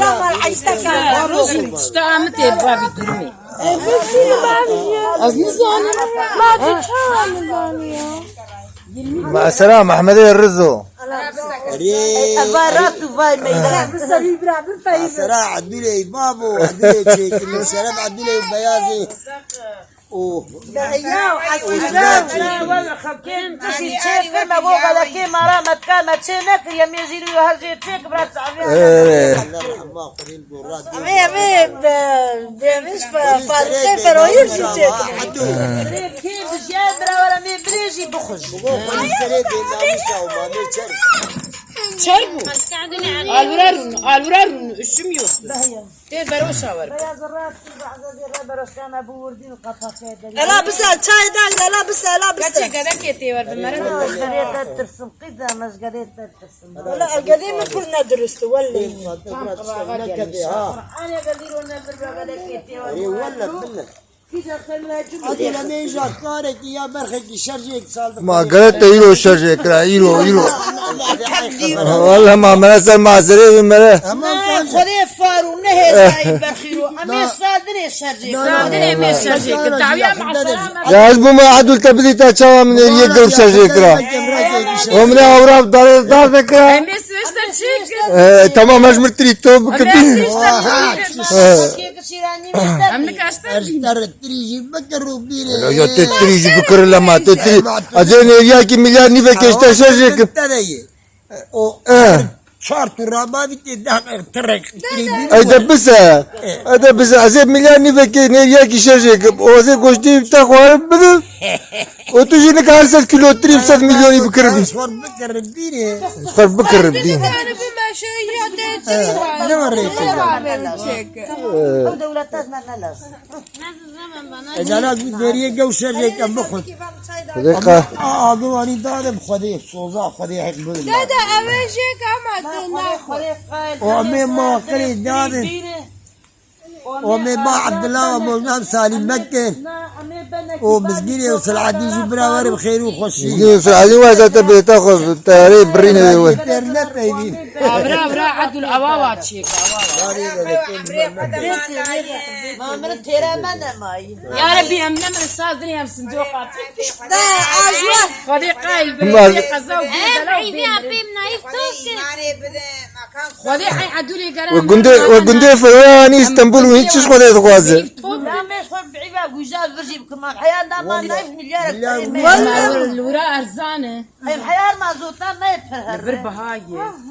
سلام عيشتك اشتغلت بابي درمي از نزانم ما تتعامل يا مع السلامة أحمدية الرزو الفارات وفاي ميدان سراع عدولي بابو عدولي تشيك السلام عدولي بيازي يا وحسينا ولا خكين تشي تشيك ما بوغا لكي مرا ما تكامل تشينك يا ميزيلو هرجي تشيك برات عفيا الله يرحمه قليل براد عمي مش فارقين فروير شي تشيك كيف جابرا ولا مي بريجي بخش Çarbu. Alvurarun üşümüyor. Der beroşa var. لا بس çay da لا بس لا بس Kaç kadar kete var bunların? قريت ترسم قيدا مش قريت ترسم لا القديم كلنا درست ولا انا قديروا نبر قالك ولا هذه لما يجي كارك يا برخك شرجك صالح ما قالت إيرو شجع كرا إيرو والله ما مرسل ما زري مرة خذي فارو نهي بخيرو امي صادري شرجي Sadece mi şarjı? Tabiya mı aslan? يا حزب ما عدول تبدي تشاوا من يقدر شجع كرا ومن أوراق دار ذكرى Emre süreçten çık. تمام مجمر تريتو بكبي Emre kaçtı? تريجي بكروا بيري يا تتريجي بكر لما تتري أجين يا كي مليار نيفك يستشجع شارت الرابع بتدعم ترك هذا بس عزيز مليار نيفك يا كي شجع وزي كوشتي بتاخوار بدل وتجي لك هرسل كيلو تريب 7 مليون بكر بي صار بكر بيري صار بكر بي ne var reisi? دولتاز ما نلاس اذا دeriye gevşecek ama خود دقيقة دواني دارم خدي صوزا خدي هيك بقول هذا أول شيء كمان ومن ما قري دارم ومن ما عبد الله ومولنا سالم مكة ومسكين يوصل عدي جبراوي بخير وخشي يوصل عدي واسا تبي تاخذ تاريخ برينا دوا انترنت ايدين Abra adul avawa çık. ما من تيرا ما نماي Ya Rabbi emne mi sadın yapsın diyor katı. لا اجوا Hadi qayl bir kaza و Hadi ay adul garam. وقندي فلاني اسطنبول وهيك شو خذيت خوازه لا ما يخرب بعيبا وجاز برجيب كمان حياة ما نايف مليار والله الورا arzanı. الحياة ما زوتنا ما يتفهم Bir bahaya.